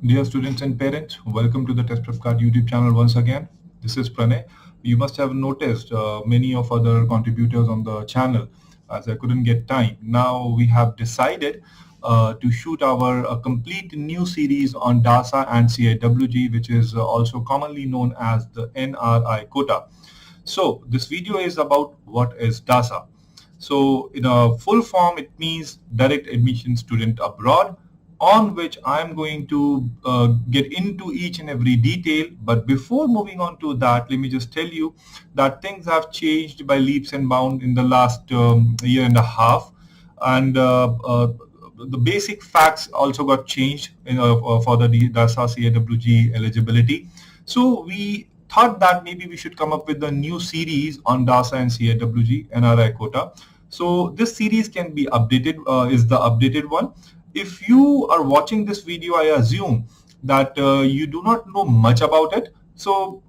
Dear students and parents, welcome to the Test Prep Card YouTube channel once again. This is Pranay. You must have noticed many of other contributors on the channel as I couldn't get time. Now we have decided to shoot our complete new series on DASA and CIWG, which is also commonly known as the NRI quota. So this video is about what is DASA. So in a full form, it means Direct Admission Student Abroad, on which I'm going to get into each and every detail. But before moving on to that, let me just tell you that things have changed by leaps and bounds in the last year and a half. And the basic facts also got changed for the DASA CAWG eligibility. So we thought that maybe we should come up with a new series on DASA and CIWG NRI quota. So this series can be updated, is the updated one. If you are watching this video, I assume that you do not know much about it. So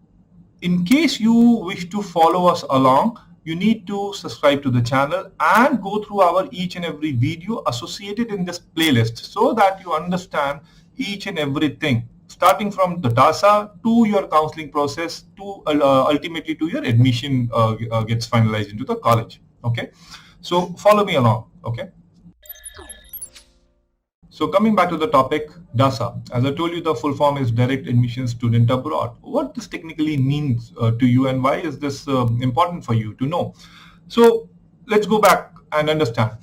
in case you wish to follow us along, you need to subscribe to the channel and go through our each and every video associated in this playlist so that you understand each and everything, starting from the DASA to your counseling process to ultimately to your admission gets finalized into the college. Okay, so follow me along. Okay. So coming back to the topic, DASA. As I told you, the full form is Direct Admission Student Abroad. What this technically means to you and why is this important for you to know? So let's go back and understand.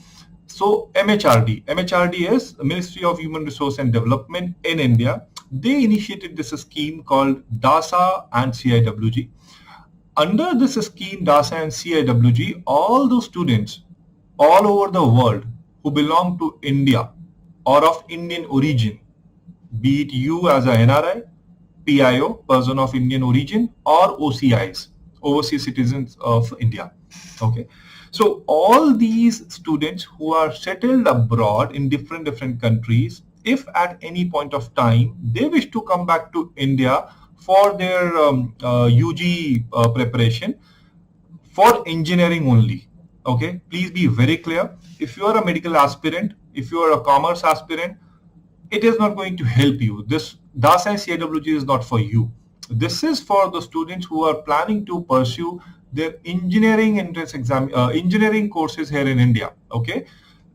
So MHRD is Ministry of Human Resource and Development in India. They initiated this scheme called DASA and CIWG. Under this scheme, DASA and CIWG, all those students all over the world who belong to India or of Indian origin, be it you as a NRI, PIO, person of Indian origin, or OCIs, overseas citizens of India. Okay. So all these students who are settled abroad in different countries, if at any point of time they wish to come back to India for their UG preparation for engineering only. Okay, please be very clear. If you are a medical aspirant, if you are a commerce aspirant, it is not going to help you. This DASA and CIWG is not for you. This is for the students who are planning to pursue their engineering entrance exam, engineering courses here in India. Okay,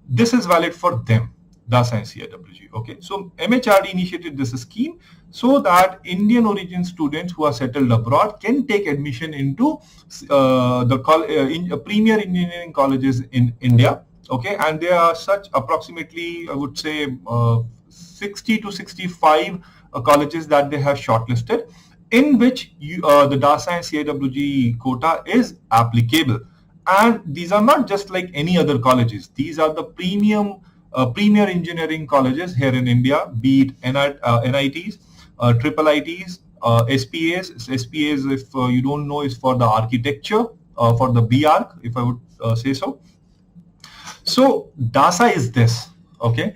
this is valid for them, DASA and CIWG. Okay, so MHRD initiated this scheme so that Indian origin students who are settled abroad can take admission into the premier engineering colleges in India. Okay, and there are such approximately, I would say, 60 to 65 colleges that they have shortlisted, in which the DASA and CIWG quota is applicable. And these are not just like any other colleges. These are the premier engineering colleges here in India, be it NITs, triple ITs, SPAs. SPAs, if you don't know, is for the architecture, for the BArch, if I would say so. So DASA is this. Okay.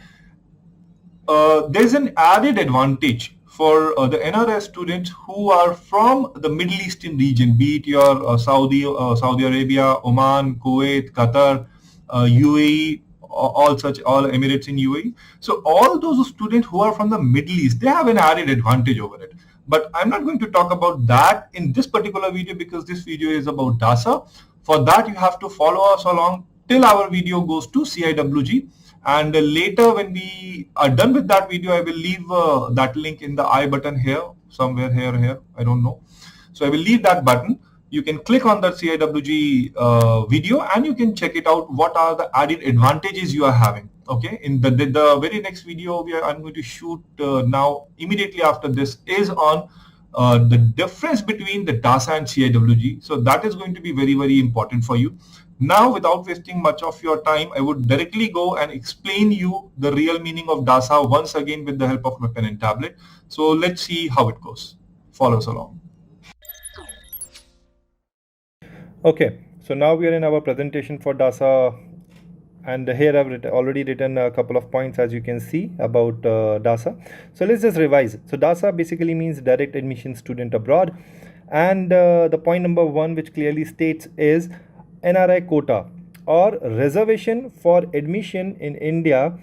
There's an added advantage for the NRI students who are from the Middle Eastern region, be it your Saudi Arabia, Oman, Kuwait, Qatar, UAE, all Emirates in UAE. So all those students who are from the Middle East, they have an added advantage over it. But I'm not going to talk about that in this particular video because this video is about DASA. For that, you have to follow us along till our video goes to CIWG. And later when we are done with that video, I will leave that link in the I button here, somewhere here, I don't know. So I will leave that button. You can click on that CIWG video and you can check it out. What are the added advantages you are having? Okay, in the very next video I'm going to shoot now immediately after this is on the difference between the DASA and CIWG. So that is going to be very important for you. Now, without wasting much of your time, I would directly go and explain you the real meaning of DASA once again with the help of my pen and tablet. So let's see how it goes. Follow us along. Okay, so now we are in our presentation for DASA, and here I've already written a couple of points, as you can see, about DASA. So let's just revise. So DASA basically means Direct Admission Student Abroad, and the point number 1, which clearly states, is NRI quota or reservation for admission in India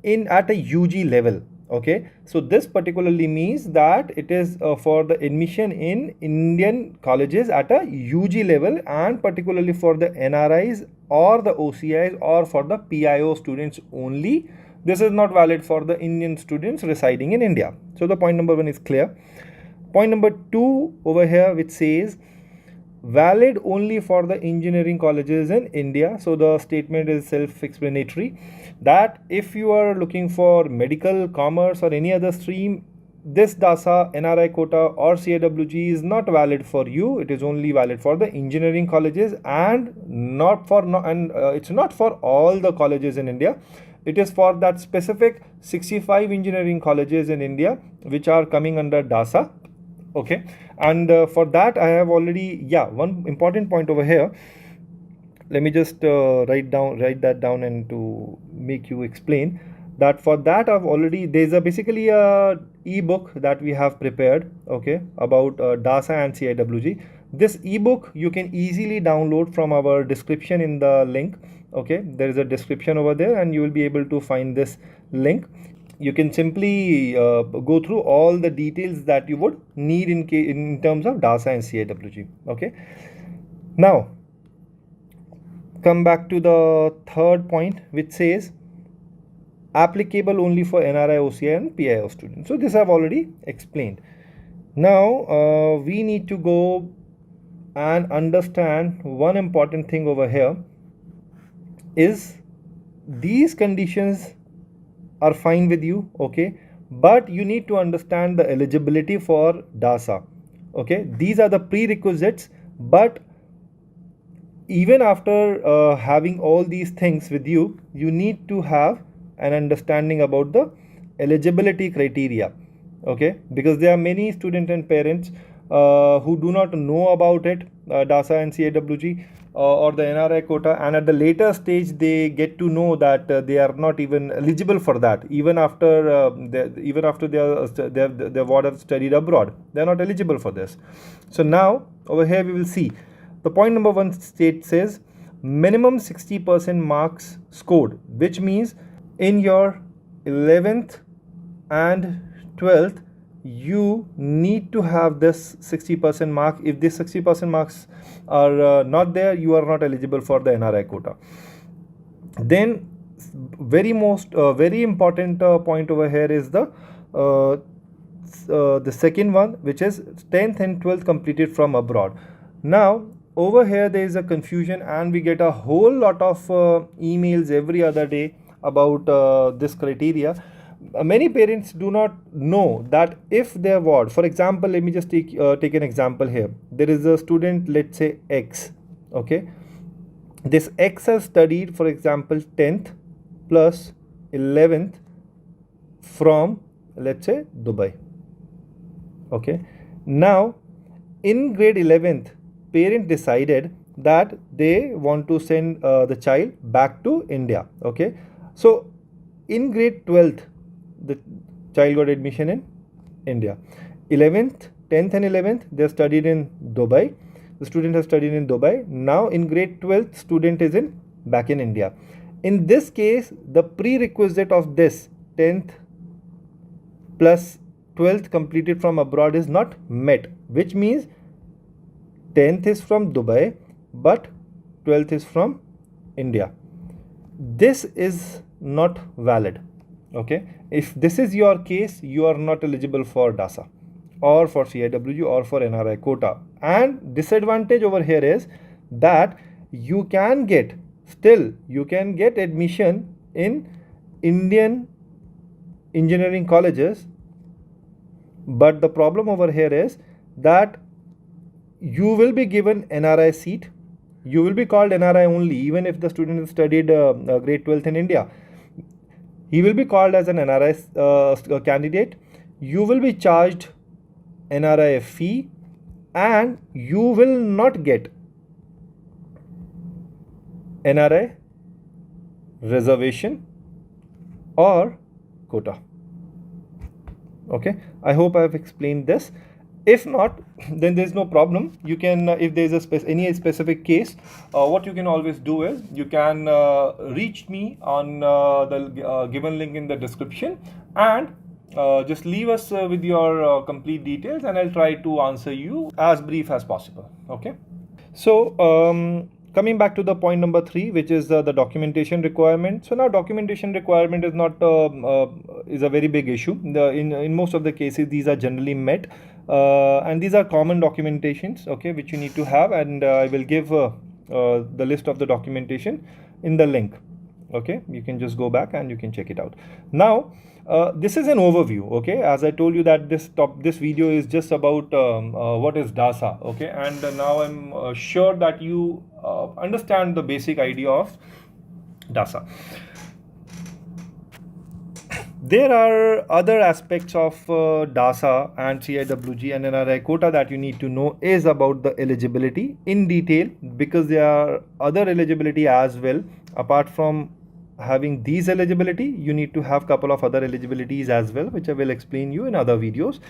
at a UG level. Okay, so this particularly means that it is for the admission in Indian colleges at a UG level, and particularly for the NRIs or the OCIs or for the PIO students only. This is not valid for the Indian students residing in India. So the point number 1 is clear. Point number 2 over here, which says valid only for the engineering colleges in India. So the statement is self-explanatory that if you are looking for medical, commerce or any other stream, this DASA, NRI quota or CIWG is not valid for you. It is only valid for the engineering colleges and it's not for all the colleges in India. It is for that specific 65 engineering colleges in India which are coming under DASA. Okay, and for that I have already, one important point over here. Let me just write that down and to make you explain that. For that I've already, there's basically a ebook that we have prepared, okay, about DASA and CIWG. This ebook you can easily download from our description in the link. Okay, there is a description over there and you will be able to find this link. You can simply go through all the details that you would need in terms of DASA and CIWG. Okay, now come back to the third point, which says applicable only for NRI, OCI and PIO students. So this I've already explained. Now we need to go and understand one important thing over here is these conditions are fine with you, okay, but you need to understand the eligibility for DASA. Okay, these are the prerequisites, but even after having all these things with you, you need to have an understanding about the eligibility criteria. Okay, because there are many students and parents who do not know about it, DASA and CIWG or the NRI quota, and at the later stage they get to know that they are not even eligible for that. Even after they have studied abroad, they are not eligible for this. So now over here we will see the point number 1 says minimum 60% marks scored, which means in your 11th and 12th you need to have this 60% mark. If this 60% marks are not there, you are not eligible for the NRI quota. Then very important point over here is the second one, which is 10th and 12th completed from abroad. Now over here there is a confusion and we get a whole lot of emails every other day about this criteria. Many parents do not know that if their ward, for example, let me just take an example here. There is a student, let's say X. Okay, this X has studied, for example, 10th plus 11th from, let's say, Dubai. Okay, now in grade 11th, parent decided that they want to send the child back to India. Okay, so in grade 12th the child got admission in India. 11th, 10th and 11th they have studied in Dubai. The student has studied in Dubai. Now in grade 12th student is back in India. In this case the prerequisite of this 10th plus 12th completed from abroad is not met, which means 10th is from Dubai but 12th is from India. This is not valid. Okay, if this is your case, you are not eligible for DASA or for CIWG or for NRI quota. And disadvantage over here is that you can get admission in Indian engineering colleges, but the problem over here is that you will be given NRI seat. You will be called NRI only, even if the student has studied grade 12th in India. He will be called as an NRI candidate. You will be charged NRI fee and you will not get NRI reservation or quota. Okay, I hope I have explained this. If not, then there is no problem. You can, if there is any specific case, what you can always do is you can reach me on the given link in the description, and just leave us with your complete details, and I'll try to answer you as brief as possible. Okay. So coming back to the point number 3, which is the documentation requirement. So now documentation requirement is not is a very big issue. In most of the cases, these are generally met, and these are common documentations, okay, which you need to have, and I will give the list of the documentation in the link. Okay, you can just go back and you can check it out. Now this is an overview. Okay, as I told you that this video is just about what is DASA. Okay, and now I'm sure that you understand the basic idea of DASA. There are other aspects of DASA and CIWG and NRI quota that you need to know is about the eligibility in detail, because there are other eligibility as well. Apart from having these eligibility, you need to have couple of other eligibilities as well, which I will explain you in other videos.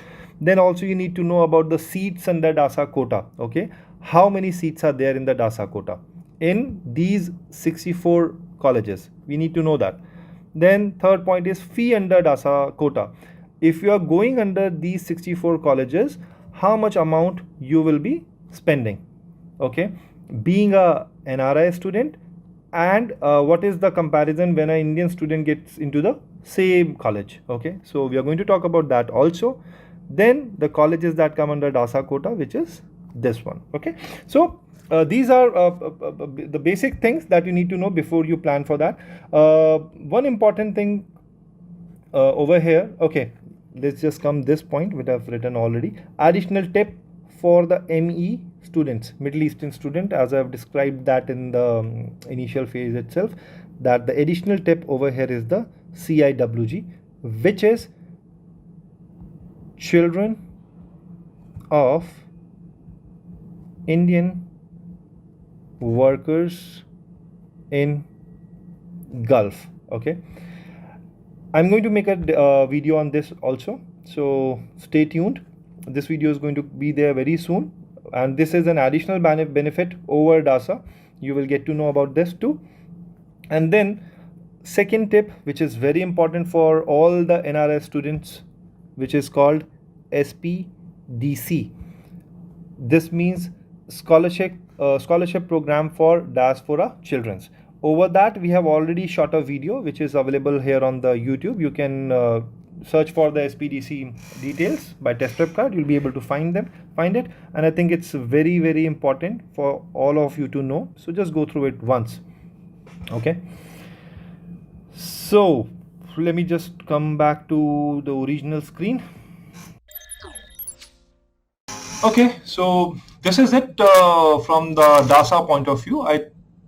Then also you need to know about the seats under DASA quota. Okay, how many seats are there in the DASA quota in these 64 colleges? We need to know that. Then third point is fee under DASA quota. If you are going under these 64 colleges, how much amount you will be spending? Okay, being a NRI student, and what is the comparison when an Indian student gets into the same college? Okay, so we are going to talk about that also. Then the colleges that come under DASA quota, which is this one. Okay, so these are the basic things that you need to know before you plan for that. One important thing over here, okay, let's just come this point which I've written already. Additional tip for the ME students, Middle Eastern student, as I've described that in the initial phase itself, that the additional tip over here is the CIWG, which is Children of Indian Workers in Gulf. Okay, I'm going to make a video on this also, so stay tuned. This video is going to be there very soon, and this is an additional benefit over DASA. You will get to know about this too. And then second tip, which is very important for all the NRI students, which is called SPDC. This means scholarship program for diaspora children's. Over that we have already shot a video which is available here on the YouTube. You can search for the SPDC details by test prep card. You'll be able to find it, and I think it's very, very important for all of you to know. So just go through it once. Okay, so let me just come back to the original screen. Okay, so this is it from the DASA point of view. I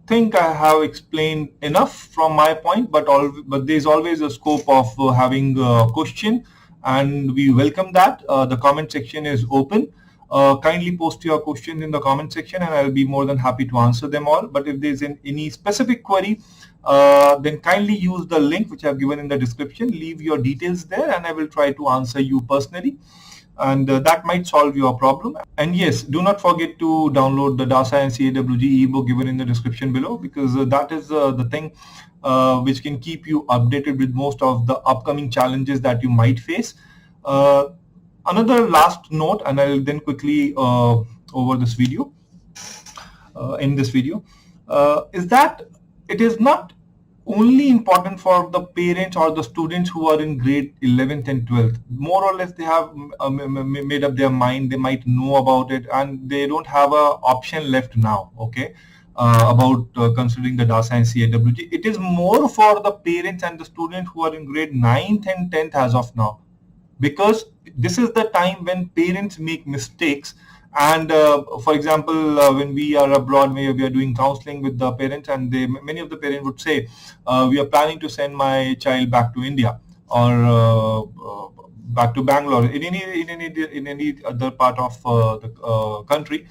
think I have explained enough from my point, but there's always a scope of having a question, and we welcome that. The comment section is open. Kindly post your questions in the comment section, and I'll be more than happy to answer them all. But if there's any specific query, then kindly use the link which I've given in the description. Leave your details there, and I will try to answer you personally. And that might solve your problem. And yes, do not forget to download the DASA and CIWG ebook given in the description below, because that is the thing which can keep you updated with most of the upcoming challenges that you might face. Another last note, and I'll then quickly over this video, in this video, is that it is not only important for the parents or the students who are in grade 11th and 12th. More or less they have made up their mind, they might know about it, and they don't have a option left now, okay, about considering the DASA and CIWG. It is more for the parents and the students who are in grade 9th and 10th as of now, because this is the time when parents make mistakes. And for example, when we are abroad, we are doing counseling with the parents, and many of the parents would say, we are planning to send my child back to India or back to Bangalore, in any other part of the country.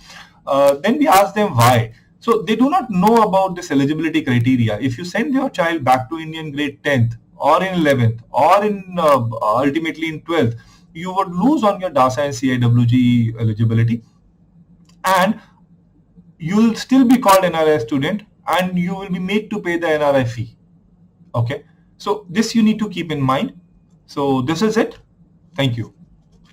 Then we ask them why. So they do not know about this eligibility criteria. If you send your child back to India in grade 10th or in 11th or in ultimately in 12th, you would lose on your DASA and CIWG eligibility, and you will still be called NRI student, and you will be made to pay the NRI fee. Okay, so this you need to keep in mind. So this is it. Thank you.